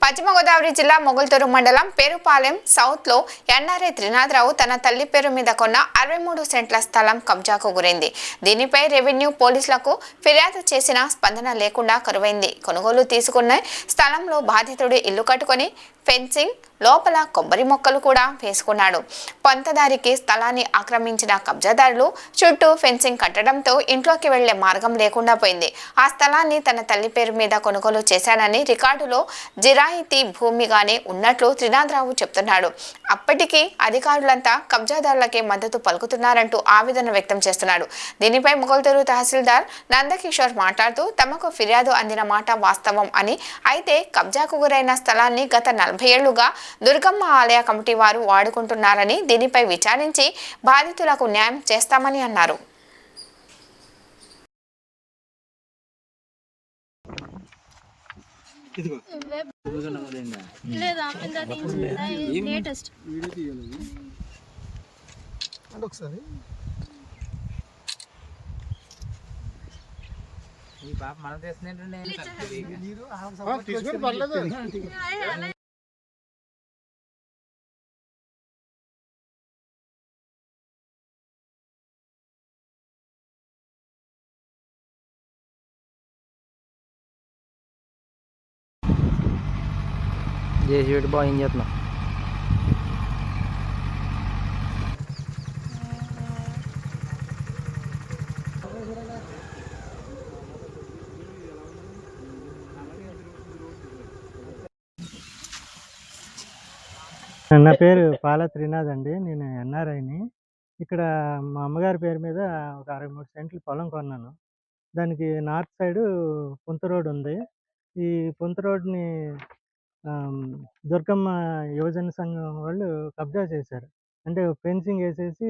పశ్చిమ గోదావరి జిల్లా మొగుల్తూరు మండలం పేరుపాలెం సౌత్ లో ఎన్ఆర్ఐ త్రినాథరావు తన తల్లి పేరు మీద కొన్న 63 సెంట్ల స్థలం కబ్జాకు గురైంది. దీనిపై రెవెన్యూ పోలీసులకు ఫిర్యాదు చేసినా స్పందన లేకుండా కరువైంది. కొనుగోలు తీసుకున్న స్థలంలో బాధితుడు ఇల్లు కట్టుకొని ఫెన్సింగ్ లోపల కొబ్బరి మొక్కలు కూడా వేసుకున్నాడు. పంతదారికి స్థలాన్ని ఆక్రమించిన కబ్జాదారులు చుట్టూ ఫెన్సింగ్ కట్టడంతో ఇంట్లోకి వెళ్లే మార్గం లేకుండా పోయింది. ఆ స్థలాన్ని తన తల్లి పేరు మీద కొనుగోలు చేశానని రికార్డులో జిరాయితీ భూమిగానే ఉన్నట్లు త్రినాథరావు చెప్తున్నాడు. అప్పటికీ అధికారులంతా కబ్జాదారులకే మద్దతు పలుకుతున్నారంటూ ఆవేదన వ్యక్తం చేస్తున్నాడు. దీనిపై మొగుల్తూరు తహసీల్దార్ నందకిషోర్ మాట్లాడుతూ తమకు ఫిర్యాదు అందిన మాట వాస్తవం అని, అయితే కబ్జాకు గురైన స్థలాన్ని గత 40 ఏళ్లుగా దుర్గమ్మ ఆలయ కమిటీ వారు వాడుకుంటున్నారని, దీనిపై విచారించి బాధితులకు న్యాయం చేస్తామని అన్నారు. చేసి పెట్టి బాగా ఏం చేస్తున్నాం. నా పేరు పాల త్రినాథ్ అండి. నేను ఎన్ఆర్ఐని. ఇక్కడ మా అమ్మగారి పేరు మీద ఒక 63 సెంట్లు పొలం కొన్నాను. దానికి నార్త్ సైడు పుంత రోడ్ ఉంది. ఈ పుంత రోడ్‌ని దుర్గమ్మ యువజన సంఘం వాళ్ళు కబ్జా చేశారు. అంటే ఫెన్సింగ్ ఏసేసి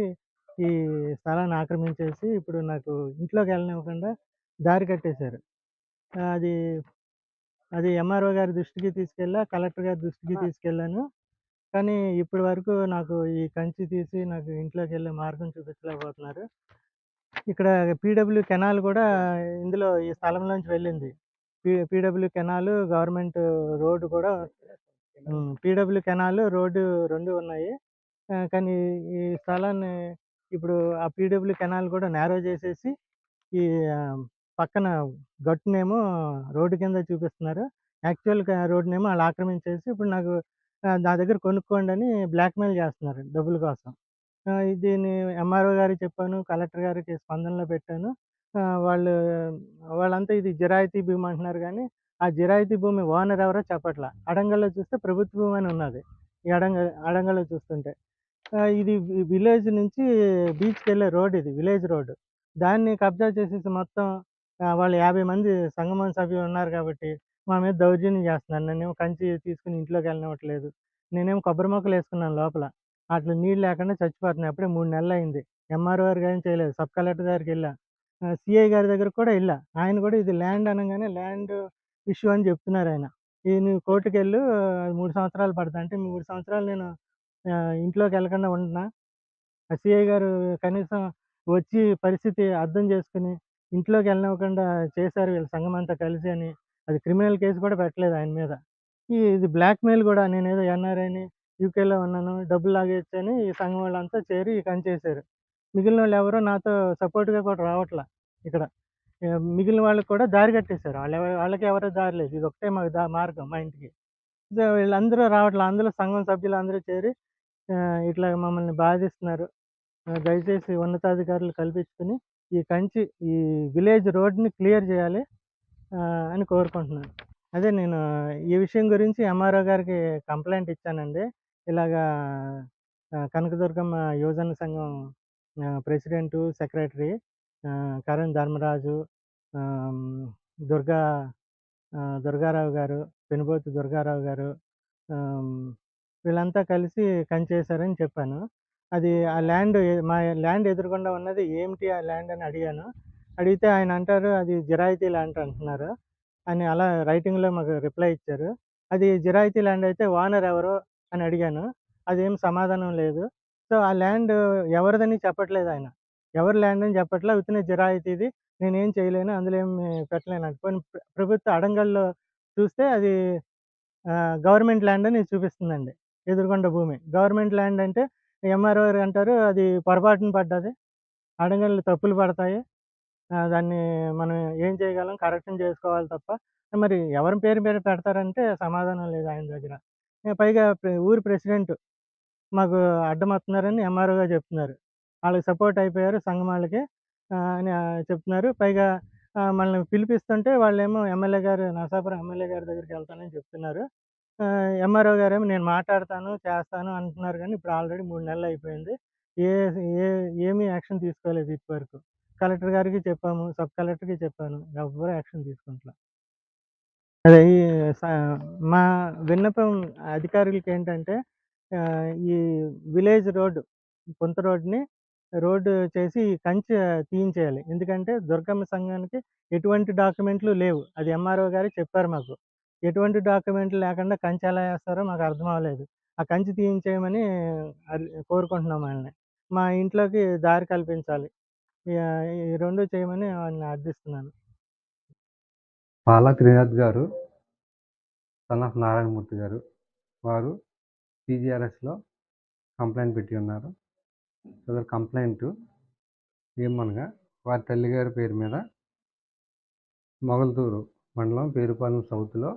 ఈ స్థలాన్ని ఆక్రమించేసి ఇప్పుడు నాకు ఇంట్లోకి వెళ్ళనివ్వకుండా దారి కట్టేశారు. అది అది ఎంఆర్ఓ గారి దృష్టికి తీసుకెళ్ళా, కలెక్టర్ గారి దృష్టికి తీసుకెళ్ళాను. కానీ ఇప్పటి వరకు నాకు ఈ కంచి తీసి నాకు ఇంట్లోకెళ్ళే మార్గం చూపించలేకపోతున్నారు. ఇక్కడ పీడబ్ల్యూ కెనాల్ కూడా ఇందులో ఈ స్థలంలోంచి వెళ్ళింది. పీడబ్ల్యూ కెనాలు, గవర్నమెంట్ రోడ్డు కూడా పీడబ్ల్యూ కెనాలు, రోడ్డు 2 ఉన్నాయి. కానీ ఈ స్థలాన్ని ఇప్పుడు ఆ పీడబ్ల్యూ కెనాల్ కూడా నేరో చేసేసి ఈ పక్కన గట్టునేమో రోడ్డు కింద చూపిస్తున్నారు. యాక్చువల్‌గా రోడ్డునేమో ఆళ్ళు ఆక్రమించేసి ఇప్పుడు నాకు నా దగ్గర కొనుక్కోండని బ్లాక్‌మెయిల్ చేస్తున్నారు డబ్బుల కోసం. దీన్ని ఎంఆర్ఓ గారికి చెప్పాను, కలెక్టర్ గారికి స్పందనలో పెట్టాను. వాళ్ళంతా ఇది జిరాయితీ భూమి అంటున్నారు గానీ, ఆ జిరాయితీ భూమి ఓనర్ ఎవరో చెప్పట్లా. అడంగల్లో చూస్తే ప్రభుత్వ భూమి అని ఉన్నది. ఈ అడంగల్లో చూస్తుంటే. ఇది విలేజ్ నుంచి బీచ్‌కెళ్ళే రోడ్ ఇది. Village road. దాన్ని కబ్జా చేసేసి మొత్తం వాళ్ళు 50 మంది సంగమం సభ్యులు ఉన్నారు కాబట్టి, మా మీద దౌర్జన్యం చేస్తున్నారు. నన్నేమో కంచి తీసుకొని ఇంట్లోకి వెళ్ళనివ్వట్లేదు. నేనేమో కొబ్బరి మొక్కలేసుకున్నాను లోపల. ఆటిలో నీళ్ళు లేకుండా చచ్చిపోతున్నాయి. అప్పుడే 3 నెలలయింది. ఎంఆర్ఓ గారికి ఏం చేయలేదు. Sub collector గారికెళ్ళా. సీఐ గారి దగ్గరికి కూడా ఎళ్ళా. ఆయన కూడా ఇది ల్యాండ్ అనంగానే ల్యాండ్ ఇష్యూ అని చెప్తున్నారాయన. ఇది నువ్వు కోర్టుకెళ్ళు 3 సంవత్సరాలు పడతది. అంటే 3 సంవత్సరాలు నేను ఇంట్లోకి వెళ్ళకుండా ఉండనా? ఆ సీఐ గారు కనీసం వచ్చి పరిస్థితి అర్థం చేసుకొని, ఇంట్లోకి వెళ్ళనివ్వకుండా చేశారు వీళ్ళ సంఘమంతా కలిసి అని, అది క్రిమినల్ కేస్ కూడా పెట్టలేదు ఆయన మీద. ఇది బ్లాక్‌మెయిల్ గూడా. నేనేదో ఎన్ఆర్ఐని, యూకేలో ఉన్నాను, డబ్బులు లాగేయొచ్చని ఈ సంఘం వాళ్ళంతా చేరి ఈ పని చేశారు. మిగిలినోళ్ళెవరు నాతో సపోర్ట్‌గా కూడా రావట్ల ఇక్కడ. మిగిలిన వాళ్ళకి కూడా దారి కట్టేశారు. వాళ్ళకెవరో దారి లేదు. ఇదొక్కటే మాకు మార్గం మా ఇంటికి. సో, వీళ్ళందరూ రావట్ల. అందులో సంఘం సభ్యులందరూ చేరి ఇట్లా మమ్మల్ని బాధిస్తున్నారు. దయచేసి ఉన్నతాధికారులు కల్పించుకొని ఈ కంచి ఈ విలేజ్ రోడ్‌ని క్లియర్ చేయాలి అని కోరుకుంటున్నాను. అదే నేను ఈ విషయం గురించి ఎంఆర్ఓ గారికి కంప్లెయింట్ ఇచ్చానండి. ఇలాగా కనకదుర్గమ్మ యువజన సంఘం ప్రెసిడెంటు, సెక్రటరీ కరణ్ ధర్మరాజు, ఆహ్, దుర్గా దుర్గారావు గారు, పెనుబోతు దుర్గారావు గారు, ఆహ్, వీళ్ళంతా కలిసి కంచేశారని చెప్పాను. అది ఆ ల్యాండ్ మా ల్యాండ్ ఎదురుగుండా ఉన్నది ఏమిటి ఆ ల్యాండ్ అని అడిగాను. అడిగితే ఆయన అంటారు, అది జిరాయితీ ల్యాండ్ అంటున్నారు అని అలా రైటింగ్‌లో మాకు రిప్లై ఇచ్చారు. అది జిరాయితీ ల్యాండ్ అయితే ఓనర్ ఎవరు అని అడిగాను. అదేం సమాధానం లేదు. సో, ఆ ల్యాండ్ ఎవరిదని చెప్పట్లేదు ఆయన. ఎవరి ల్యాండ్ అని చెప్పట్లా. ఉత్తినే జిరాయితీది. నేనేం చేయలేను. అందులో ఏమి పెట్టలేను. పోనీ ప్రభుత్వ అడంగల్లో చూస్తే అది గవర్నమెంట్ ల్యాండ్ అని చూపిస్తుందండి. ఎదురుగుండ భూమి. గవర్నమెంట్ ల్యాండ్ అంటే ఎంఆర్ఓ గారు అంటారు అది పొరపాటున పడ్డది. అడగళ్ళు తప్పులు పడతాయి. దాన్ని మనం ఏం చేయగలం? కరెక్షన్ చేసుకోవాలి తప్ప, మరి ఎవరి పేరు మీద పెడతారంటే సమాధానం లేదు ఆయన దగ్గర. పైగా ఊరి ప్రెసిడెంట్ మాకు అడ్డమొస్తున్నారని ఎంఆర్ఓ గారు చెప్తున్నారు. ఆళ్ళకి సపోర్ట్ అయిపోయారు సంఘం ఆళ్ళకి అని చెప్తున్నారు. పైగా మనల్ని పిలిపిస్తుంటే వాళ్ళేమో ఎమ్మెల్యే గారు నరసాపురం ఎమ్మెల్యే గారి దగ్గరికెళ్తానని చెప్తున్నారు. ఎంఆర్ఓ గారేమో నేను మాట్లాడతాను, చేస్తాను అంటున్నారు గానీ ఇప్పుడు ఆల్రెడీ 3 నెలలయిపోయింది. ఏ ఏ ఏమీ యాక్షన్ తీసుకోలేదు ఇప్పటివరకు. కలెక్టర్ గారికి చెప్పాము, సబ్ కలెక్టర్‌కి చెప్పాను. ఎవ్వరు యాక్షన్ తీసుకుంట్ల. అదే ఈ స మా విన్నపం అధికారులకేంటంటే ఈ విలేజ్ రోడ్, పొంత రోడ్డు చేసి కంచె తీయించేయాలి. ఎందుకంటే దుర్గమ్మ సంఘానికి ఎటువంటి డాక్యుమెంట్లు లేవు. అది ఎంఆర్ఓ గారే చెప్పారు మాకు. ఎటువంటి డాక్యుమెంట్లు లేకుండా కంచె ఎలా ఏస్తారో మాకు అర్థం అవ్వలేదు. ఆ కంచె తీయించేయమని కోరుకుంటున్నాం ఆయన్ని. మా ఇంట్లోకి దారి కల్పించాలి. ఈ 2 చేయమని ఆయన్ని అర్థిస్తున్నాను. పాలా త్రినాథ్ గారు, సన్ ఆఫ్ నారాయణమూర్తి గారు. వారు పీజీఆర్ఎస్‌లో కంప్లెయింట్ పెట్టి ఉన్నారు. సదరు కంప్లెయింటు ఏమనగా వారి తల్లిగారి పేరు మీద మొగల్తూరు మండలం పేరుపాలెం సౌత్‌లో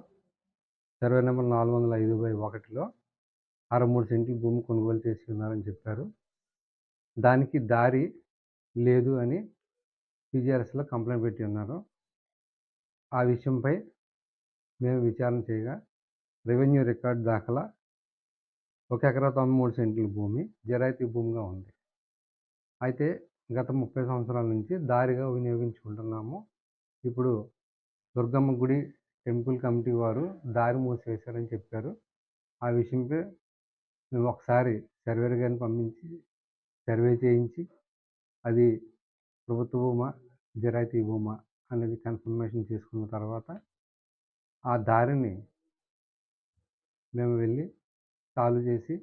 సర్వే నంబర్ 405/1లో 63 సెంట్ల భూమి కొనుగోలు చేసి ఉన్నారని చెప్పారు. దానికి దారి లేదు అని పీజీఆర్ఎస్‌లో కంప్లెయింట్ పెట్టి ఉన్నారు. ఆ విషయంపై మేము విచారణ చేయగా రెవెన్యూ రికార్డ్ దాఖలా 1 ఎకరా 93 సెంట్ల భూమి జరాయితీ భూమిగా ఉంది. అయితే గత 30 సంవత్సరాల నుంచి దారిగా వినియోగించుకుంటున్నాము. ఇప్పుడు దుర్గమ్మ గుడి టెంపుల్ కమిటీ వారు దారి మూసివేశారని చెప్పారు. ఆ విషయంపై మేము ఒకసారి సర్వేయర్ గారిని పంపించి సర్వే చేయించి అది ప్రభుత్వ భూమా, జరాయితీ భూమా అనేది కన్ఫర్మేషన్ చేసుకున్న తర్వాత ఆ దారిని మేము వెళ్ళి సాల్వ్ చేసి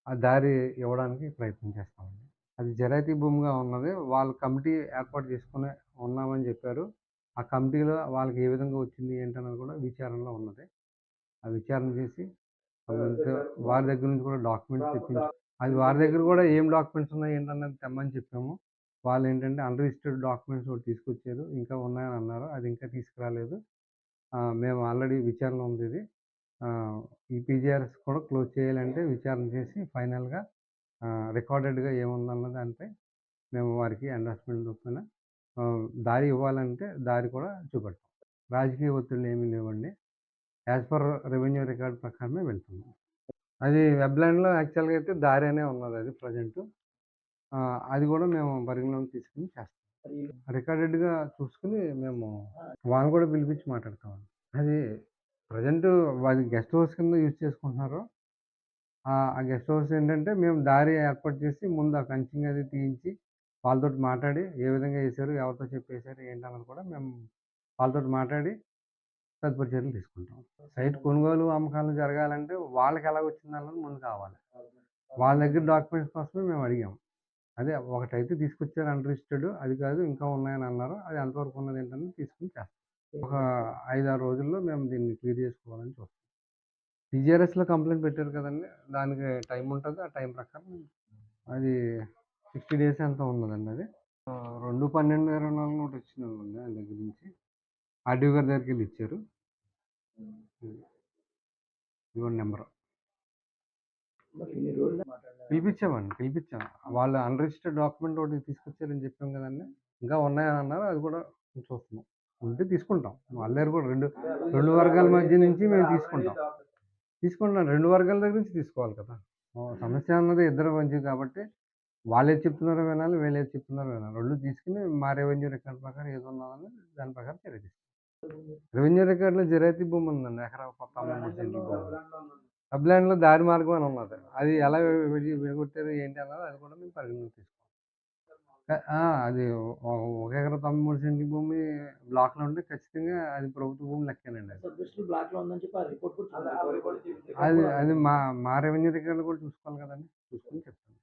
ఆ దారి ఇవ్వడానికి ప్రయత్నం చేస్తామండి. అది జరాయితీ భూమిగా ఉన్నది. వాళ్ళు కమిటీ ఏర్పాటు చేసుకుని ఉన్నామని చెప్పారు. ఆ కమిటీలో వాళ్ళకి ఏ విధంగా వచ్చింది ఏంటన్నది కూడా విచారణలో ఉన్నది. ఆ విచారణ చేసి వారి దగ్గర నుంచి కూడా డాక్యుమెంట్స్ తెప్పించి అది వారి దగ్గర కూడా ఏం డాక్యుమెంట్స్ ఉన్నాయి ఏంటన్నది తెమ్మని చెప్పాము. వాళ్ళు ఏంటంటే అన్‌రిజిస్టర్డ్ డాక్యుమెంట్స్ ఒకటి తీసుకొచ్చారు. ఇంకా ఉన్నాయని అన్నారు. అది ఇంకా తీసుకురాలేదు. మేము ఆల్రెడీ విచారణ ఉంది ఇది. ఈ పీజీఆర్ఎస్ కూడా క్లోజ్ చేయాలంటే విచారణ చేసి ఫైనల్‌గా రికార్డెడ్‌గా ఏముందన్న దానిపై మేము వారికి ఎండార్స్‌మెంట్ చొప్పున దారి ఇవ్వాలంటే దారి కూడా చూపెడతాం. రాజకీయ ఒత్తిళ్ళు ఏమీ లేవండి. యాజ్ పర్ రెవెన్యూ రికార్డ్ ప్రకారమే వెళ్తున్నాం. అది వెబ్‌ల్యాండ్‌లో యాక్చువల్‌గా అయితే దారి అనే ఉన్నది అది ప్రెజెంటు. అది కూడా మేము పరిగణలోకి తీసుకొని చేస్తాం. రికార్డెడ్‌గా చూసుకొని మేము వాళ్ళని కూడా పిలిపించి మాట్లాడతామండి. అది ప్రెజెంటు అది గెస్ట్ హౌస్ కింద యూజ్ చేసుకుంటున్నారు. ఆ గెస్ట్ హౌస్ ఏంటంటే మేము దారి ఏర్పాటు చేసి ముందు ఆ ఫెన్సింగ్ అది తీయించి వాళ్ళతోటి మాట్లాడి ఏ విధంగా వేశారు, ఎవరితో చెప్పేశారు ఏంటన్నది కూడా మేము వాళ్ళతోటి మాట్లాడి తదుపరి చర్యలు తీసుకుంటాం. సైట్ కొనుగోలు, అమ్మకాలు జరగాలంటే వాళ్ళకి ఎలా వచ్చిందన్నది ముందు కావాలి. వాళ్ళ దగ్గర డాక్యుమెంట్స్ కోసమే మేము అడిగాము. అదే ఒకటైతే తీసుకొచ్చారు అన్‌రిజిస్టర్డ్ అది కాదు ఇంకా ఉన్నాయని అన్నారు. అది ఎంతవరకు ఉన్నది ఏంటన్నది తీసుకొని చేస్తాం. ఒక 5, 6 రోజుల్లో మేము దీన్ని క్లియర్ చేసుకోవాలని చూస్తాం. పీజీఆర్ఎస్‌లో కంప్లెయింట్ పెట్టారు కదండీ! దానికి టైం ఉంటది. ఆ టైం ప్రకారం అది 60 డేస్ ఎంతో ఉన్నదండి అది. 2/12/24 నోట్ వచ్చిందనుకోండి ఆయన దగ్గర నుంచి. ఆర్‌డీఓ గారి దగ్గరికెళ్ళి ఇచ్చారు. ఇదిగోండి నెంబరు. పిలిపించాం. వాళ్ళు అన్‌రిజిస్టర్డ్ డాక్యుమెంట్ ఒకటి తీసుకొచ్చారని చెప్పాం కదండీ! ఇంకా ఉన్నాయని అన్నారు. అది కూడా చూస్తున్నాం. ఉంటే తీసుకుంటాం. వాళ్ళ దగ్గర కూడా రెండు వర్గాల మధ్య నుంచి మేము తీసుకుంటాం. 2 వర్గాల దగ్గర నుంచి తీసుకోవాలి కదా! సమస్య అన్నది ఇద్దరి మధ్య కాబట్టి వాళ్ళేది చెప్తున్నారో వినాలి, వీళ్ళేది చెప్తున్నారో వినాలి. 2 తీసుకొని మా రెవెన్యూ రికార్డ్ ప్రకారం ఏది ఉన్నదని దాని ప్రకారం చర్య తీసుకుంటాం. రెవెన్యూ రికార్డ్‌లో జరాయితీ భూమి ఉందండి. ఎకరా 93 సెంట్ల భూమి. సబ్‌ల్యాండ్‌లో దారి మార్గం అని ఉన్నది. అది ఎలా విడగొట్టారు ఏంటి అన్నది అది కూడా మేము పరిగణలోకి తీసుకోవాలి. అది 1 ఎకరా 93 సెంట్ల భూమి బ్లాక్‌లో ఉంటే ఖచ్చితంగా అది ప్రభుత్వ భూమి లెక్కేనండి అది. అది మా రెవెన్యూ రికార్డ్‌లో కూడా చూసుకోవాలి కదండీ! చూసుకొని చెప్తాను.